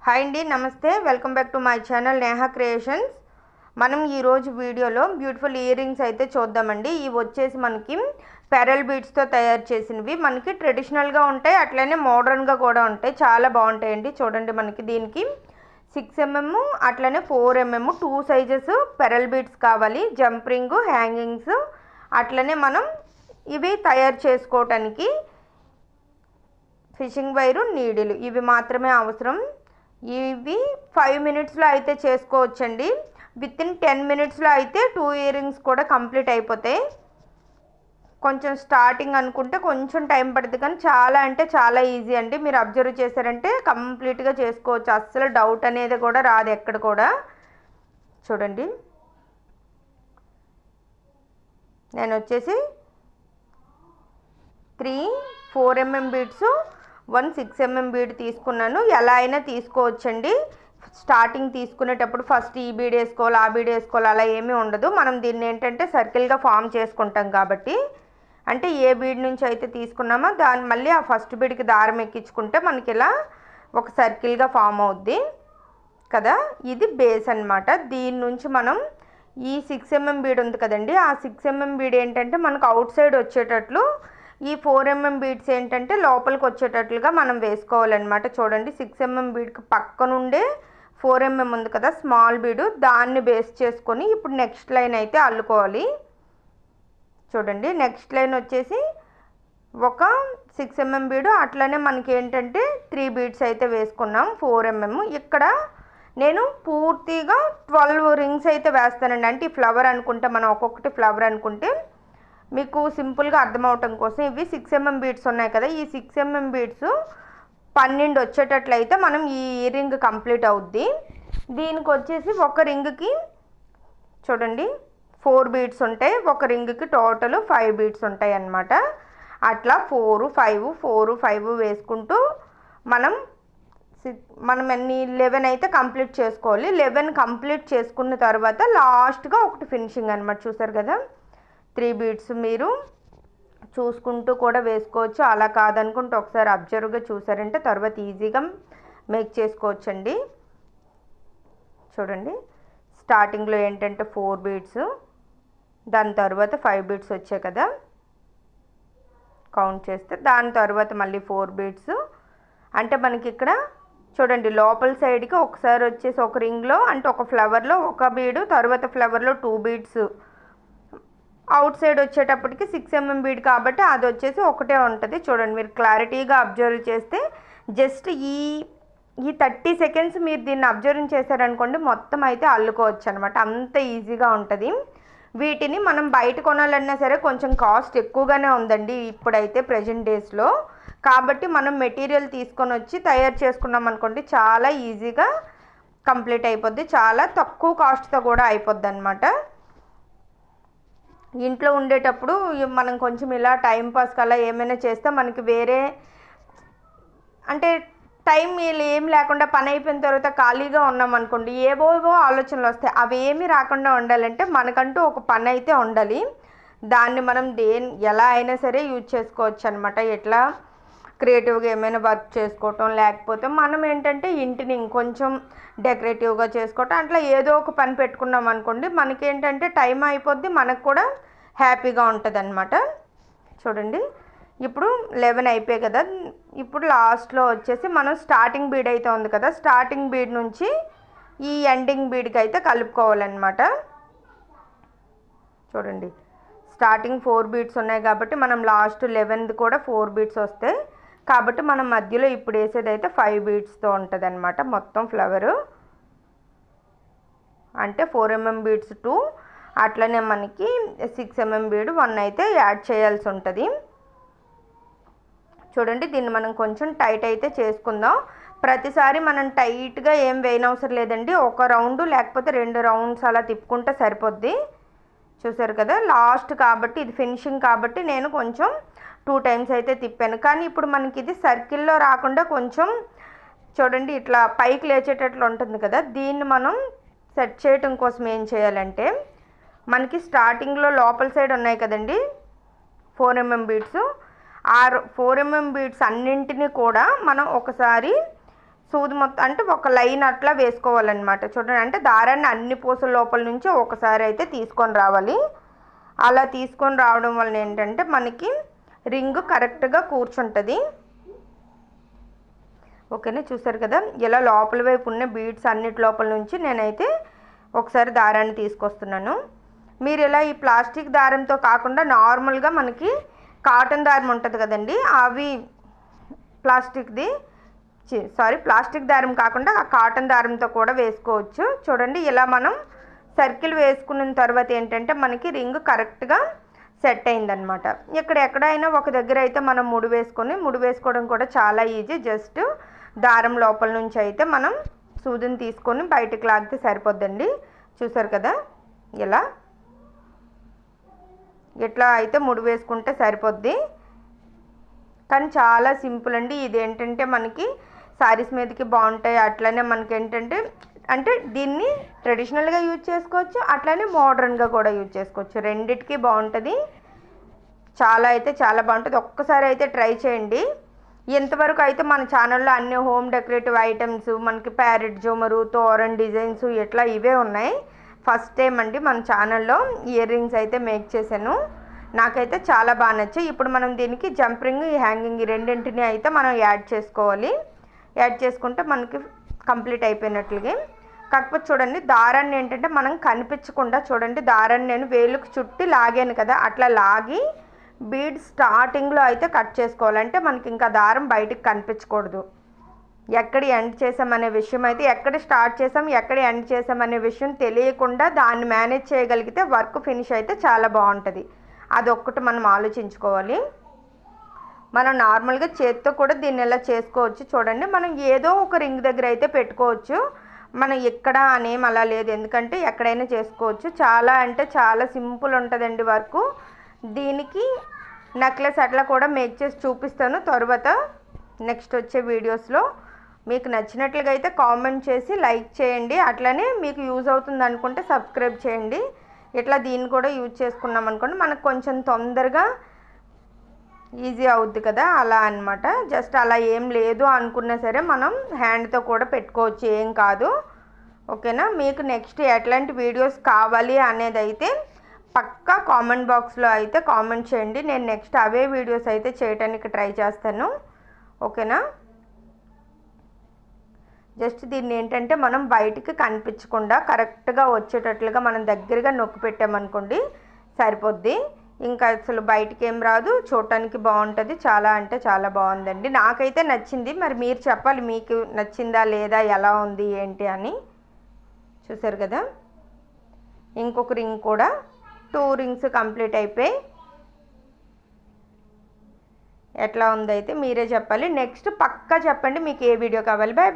Hi అండి, నమస్తే. Welcome back to my channel Neha creations. మనం ఈరోజు వీడియోలో బ్యూటిఫుల్ ఇయర్ రింగ్స్ అయితే చూద్దామండి. ఇవి వచ్చేసి మనకి పెరల్ బీడ్స్తో తయారు చేసినవి. మనకి ట్రెడిషనల్గా ఉంటాయి, అట్లనే మోడర్న్గా కూడా ఉంటాయి. చాలా బాగుంటాయండి. చూడండి, మనకి దీనికి 6mm అట్లనే 4mm 2 సైజెస్ పెరల్ బీడ్స్ కావాలి. జంప్ రింగ్, హ్యాంగింగ్స్, అట్లనే మనం ఇవి తయారు చేసుకోవటానికి ఫిషింగ్ వైరు, నీడిలు ఇవి మాత్రమే అవసరం. ఇవి 5 మినిట్స్లో అయితే చేసుకోవచ్చండి. వితిన్ 10 మినిట్స్లో అయితే 2 ఇయర్ రింగ్స్ కూడా కంప్లీట్ అయిపోతాయి. కొంచెం స్టార్టింగ్ అనుకుంటే కొంచెం టైం పడుతుంది, కానీ చాలా అంటే చాలా ఈజీ అండి. మీరు అబ్జర్వ్ చేశారంటే కంప్లీట్గా చేసుకోవచ్చు. అస్సలు డౌట్ అనేది కూడా రాదు ఎక్కడ కూడా. చూడండి, నేను వచ్చేసి 3 4mm బీడ్స్, 1 6mm బీడ్ తీసుకున్నాను. ఎలా అయినా తీసుకోవచ్చండి. స్టార్టింగ్ తీసుకునేటప్పుడు ఫస్ట్ ఈ బీడ్ వేసుకోవాలి, ఆ బీడ్ వేసుకోవాలి అలా ఏమీ ఉండదు. మనం దీన్ని ఏంటంటే సర్కిల్గా ఫామ్ చేసుకుంటాం కాబట్టి, అంటే ఏ బీడ్ నుంచి అయితే తీసుకున్నామో దాన్ని మళ్ళీ ఆ ఫస్ట్ బీడ్కి దారం ఎక్కించుకుంటే మనకి ఇలా ఒక సర్కిల్గా ఫామ్ అవుద్ది కదా. ఇది బేస్ అన్నమాట. దీని నుంచి మనం ఈ 6mm బీడ్ ఉంది కదండి, ఆ 6mm బీడ్ ఏంటంటే మనకు అవుట్ సైడ్ వచ్చేటట్లు, ఈ 4mm బీడ్స్ ఏంటంటే లోపలికి వచ్చేటట్లుగా మనం వేసుకోవాలన్నమాట. చూడండి, 6mm బీడ్కి పక్క నుండే 4mm ఉంది కదా స్మాల్ బీడు, దాన్ని బేస్ చేసుకొని ఇప్పుడు నెక్స్ట్ లైన్ అయితే అల్లుకోవాలి. చూడండి, నెక్స్ట్ లైన్ వచ్చేసి ఒక 6mm బీడు, అట్లనే మనకి ఏంటంటే 3 బీడ్స్ అయితే వేసుకున్నాం 4mm. ఇక్కడ నేను పూర్తిగా 12 రింగ్స్ అయితే వేస్తానండి. అంటే ఈ ఫ్లవర్ అనుకుంటే మనం ఒక్కొక్కటి ఫ్లవర్ అనుకుంటే మీకు సింపుల్గా అర్థమవటం కోసం ఇవి 6mm బీడ్స్ ఉన్నాయి కదా, ఈ 6mm బీడ్స్ 12 వచ్చేటట్లయితే మనం ఈ ఇయర్ రింగ్ కంప్లీట్ అవుద్ది. దీనికి వచ్చేసి ఒక రింగ్కి చూడండి 4 బీడ్స్ ఉంటాయి, ఒక రింగ్కి టోటల్ 5 బీడ్స్ ఉంటాయి అన్నమాట. అట్లా 4 5 4 5 వేసుకుంటూ మనం ఎన్ని 11 అయితే కంప్లీట్ చేసుకోవాలి. 11 కంప్లీట్ చేసుకున్న తర్వాత లాస్ట్గా ఒకటి ఫినిషింగ్ అనమాట. చూసారు కదా, 3 బీడ్స్ మీరు చూసుకుంటూ కూడా వేసుకోవచ్చు. అలా కాదనుకుంటే ఒకసారి అబ్జర్వ్గా చూసారంటే తర్వాత ఈజీగా మేక్ చేసుకోవచ్చండి. చూడండి, స్టార్టింగ్లో ఏంటంటే 4 బీడ్స్, దాని తర్వాత 5 బీడ్స్ వచ్చాయి కదా కౌంట్ చేస్తే, దాని తర్వాత మళ్ళీ 4 బీడ్స్. అంటే మనకి ఇక్కడ చూడండి లోపల సైడ్కి ఒకసారి వచ్చేసి ఒక రింగ్లో అంటే ఒక ఫ్లవర్లో ఒక బీడు, తర్వాత ఫ్లవర్లో 2 బీడ్స్, అవుట్ సైడ్ వచ్చేటప్పటికి 6mm బీడ్ కాబట్టి అది వచ్చేసి ఒకటే ఉంటుంది. చూడండి, మీరు క్లారిటీగా అబ్జర్వ్ చేస్తే జస్ట్ ఈ 30 సెకండ్స్ మీరు దీన్ని అబ్జర్వ్ చేశారనుకోండి మొత్తం అయితే అల్లుకోవచ్చు అనమాట. అంత ఈజీగా ఉంటుంది. వీటిని మనం బయట కొనాలన్నా సరే కొంచెం కాస్ట్ ఎక్కువగానే ఉందండి ఇప్పుడైతే ప్రజెంట్ డేస్లో. కాబట్టి మనం మెటీరియల్ తీసుకొని వచ్చి తయారు చేసుకున్నాం అనుకోండి చాలా ఈజీగా కంప్లీట్ అయిపోద్ది. చాలా తక్కువ కాస్ట్తో కూడా అయిపోద్ది అనమాట. ఇంట్లో ఉండేటప్పుడు మనం కొంచెం ఇలా టైంపాస్కి అలా ఏమైనా చేస్తే మనకి వేరే అంటే టైం ఏం లేకుండా పని అయిపోయిన తర్వాత ఖాళీగా ఉన్నాం అనుకోండి ఏవోవో ఆలోచనలు వస్తాయి. అవి ఏమీ రాకుండా ఉండాలంటే మనకంటూ ఒక పని అయితే ఉండాలి. దాన్ని మనం ఎలా అయినా సరే యూజ్ చేసుకోవచ్చు అనమాట. ఎట్లా క్రియేటివ్గా ఏమైనా వర్క్ చేసుకోవటం, లేకపోతే మనం ఏంటంటే ఇంటిని ఇంకొంచెం డెకరేటివ్గా చేసుకోవటం, అట్లా ఏదో ఒక పని పెట్టుకున్నాం అనుకోండి మనకేంటంటే టైం అయిపోద్ది, మనకు కూడా హ్యాపీగా ఉంటుంది అనమాట. చూడండి, ఇప్పుడు 11 అయిపోయాయి కదా. ఇప్పుడు లాస్ట్లో వచ్చేసి మనం స్టార్టింగ్ బీడ్ అయితే ఉంది కదా, స్టార్టింగ్ బీడ్ నుంచి ఈ ఎండింగ్ బీడ్కి అయితే కలుపుకోవాలన్నమాట. చూడండి, స్టార్టింగ్ 4 బీడ్స్ ఉన్నాయి కాబట్టి మనం లాస్ట్ 11th కూడా 4 బీడ్స్ వస్తాయి కాబట్టి మనం మధ్యలో ఇప్పుడు వేసేది అయితే 5 బీడ్స్తో ఉంటుంది అనమాట. మొత్తం ఫ్లవరు అంటే 4mm బీడ్స్ 2, అట్లనే మనకి 6mm బీడ్ 1 అయితే యాడ్ చేయాల్సి ఉంటుంది. చూడండి, దీన్ని మనం కొంచెం టైట్ అయితే చేసుకుందాం. ప్రతిసారి మనం టైట్గా ఏం వేయనవసరం లేదండి. ఒక రౌండ్ లేకపోతే 2 రౌండ్స్ అలా తిప్పుకుంటే సరిపోద్ది. చూసారు కదా, లాస్ట్ కాబట్టి ఇది ఫినిషింగ్ కాబట్టి నేను కొంచెం 2 టైమ్స్ అయితే తిప్పాను. కానీ ఇప్పుడు మనకి ఇది సర్కిల్లో రాకుండా కొంచెం చూడండి ఇట్లా పైకి లేచేటట్లు ఉంటుంది కదా, దీన్ని మనం సెట్ చేయడం కోసం ఏం చేయాలంటే మనకి స్టార్టింగ్లో లోపల సైడ్ ఉన్నాయి కదండి 4mm బీడ్స్, ఆ 4mm బీడ్స్ అన్నింటినీ కూడా మనం ఒకసారి సూది మొత్తం అంటే ఒక లైన్ అట్లా వేసుకోవాలన్నమాట. చూడండి, అంటే దారాన్ని అన్ని పూసల లోపల నుంచి ఒకసారి అయితే తీసుకొని రావాలి. అలా తీసుకొని రావడం వల్ల ఏంటంటే మనకి రింగ్ కరెక్ట్గా కూర్చుంటుంది. ఓకేనా, చూసారు కదా, ఇలా లోపల వైపు ఉన్న బీడ్స్ అన్నిటి లోపల నుంచి నేనైతే ఒకసారి దారాన్ని తీసుకొస్తున్నాను. మీరు ఇలా ఈ ప్లాస్టిక్ దారంతో కాకుండా నార్మల్గా మనకి కాటన్ దారం ఉంటుంది కదండి, అవి ప్లాస్టిక్ దారం కాకుండా ఆ కాటన్ దారంతో కూడా వేసుకోవచ్చు. చూడండి, ఇలా మనం సర్కిల్ వేసుకున్న తర్వాత ఏంటంటే మనకి రింగ్ కరెక్ట్గా సెట్ అయిందనమాట. ఎక్కడైనా ఒక దగ్గర అయితే మనం ముడి వేసుకోవడం కూడా చాలా ఈజీ. జస్ట్ దారం లోపల నుంచి అయితే మనం సూదిని తీసుకొని బయటకు లాగితే సరిపోద్దండి. చూసారు కదా, ఇట్లా అయితే ముడి వేసుకుంటే సరిపోద్ది. కానీ చాలా సింపుల్ అండి. ఇదేంటంటే మనకి శారీస్ మీదకి బాగుంటాయి. అట్లనే మనకి ఏంటంటే అంటే దీన్ని ట్రెడిషనల్గా యూజ్ చేసుకోవచ్చు, అట్లనే మోడర్న్గా కూడా యూజ్ చేసుకోవచ్చు. రెండిటికి బాగుంటుంది. చాలా బాగుంటుంది. ఒక్కసారి అయితే ట్రై చేయండి. ఇంతవరకు అయితే మన ఛానల్లో అన్ని హోమ్ డెకరేటివ్ ఐటమ్స్, మనకి ప్యారెట్ జోమరు, తోరన్ డిజైన్స్ ఇట్లా ఇవే ఉన్నాయి. ఫస్ట్ టైం అండి మన ఛానల్లో ఇయర్ రింగ్స్ అయితే మేక్ చేశాను. నాకైతే చాలా బాగా నచ్చాయి. ఇప్పుడు మనం దీనికి జంప్ రింగ్, ఈ హ్యాంగింగ్, ఈ రెండింటిని అయితే మనం యాడ్ చేసుకోవాలి. యాడ్ చేసుకుంటే మనకి కంప్లీట్ అయిపోయినట్లుగా. కాకపోతే చూడండి, దారాన్ని ఏంటంటే మనం కనిపించకుండా, చూడండి దారాన్ని నేను వేలుకు చుట్టి లాగాను కదా, అట్లా లాగి బీడ్ స్టార్టింగ్లో అయితే కట్ చేసుకోవాలంటే మనకి ఇంకా దారం బయటికి కనిపించకూడదు. ఎక్కడ ఎండ్ చేసామనే విషయం అయితే, ఎక్కడ స్టార్ట్ చేసాం ఎక్కడ ఎండ్ చేసామనే విషయం తెలియకుండా దాన్ని మేనేజ్ చేయగలిగితే వర్క్ ఫినిష్ అయితే చాలా బాగుంటుంది. అదొక్కటి మనం ఆలోచించుకోవాలి. మనం నార్మల్గా చేతితో కూడా దీన్ని ఎలా చేసుకోవచ్చు. చూడండి, మనం ఏదో ఒక రింగ్ దగ్గర అయితే పెట్టుకోవచ్చు. మనం ఎక్కడ అనేం అలా లేదు, ఎందుకంటే ఎక్కడైనా చేసుకోవచ్చు. చాలా సింపుల్ ఉంటుందండి వర్క్. దీనికి నెక్లెస్ అట్లా కూడా మేక్ చేసి చూపిస్తాను తర్వాత నెక్స్ట్ వచ్చే వీడియోస్లో. మీకు నచ్చినట్లుగా అయితే కామెంట్ చేసి లైక్ చేయండి. అట్లనే మీకు యూజ్ అవుతుంది అనుకుంటే సబ్స్క్రైబ్ చేయండి. ఇట్లా దీన్ని కూడా యూజ్ చేసుకున్నాం అనుకోండి, మనకు కొంచెం తొందరగా ఈజీ అవుద్ది కదా, అలా అన్నమాట. జస్ట్ అలా ఏం లేదు అనుకున్నా సరే మనం హ్యాండ్తో కూడా పెట్టుకోవచ్చు, ఏం కాదు. ఓకేనా, మీకు నెక్స్ట్ ఎట్లాంటి వీడియోస్ కావాలి అనేది అయితే పక్కా కామెంట్ బాక్స్లో అయితే కామెంట్ చేయండి. నేను నెక్స్ట్ అవే వీడియోస్ అయితే చేయడానికి ట్రై చేస్తాను. ఓకేనా, జస్ట్ దీన్ని ఏంటంటే మనం బయటికి కనిపించకుండా కరెక్ట్గా వచ్చేటట్లుగా మనం దగ్గరగా నొక్కి పెట్టామనుకోండి సరిపోద్ది. ఇంకా అసలు బయటికి ఏం రాదు, చూడటానికి బాగుంటుంది. చాలా బాగుందండి, నాకైతే నచ్చింది. మరి మీరు చెప్పాలి మీకు నచ్చిందా లేదా, ఎలా ఉంది ఏంటి అని. చూసారు కదా, ఇంకొక రింగ్ కూడా 2 రింగ్స్ కంప్లీట్ అయిపోయి. ఎట్లా ఉందైతే మీరే చెప్పాలి. నెక్స్ట్ పక్కా చెప్పండి మీకు ఏ వీడియో కావాలి. బాయ్.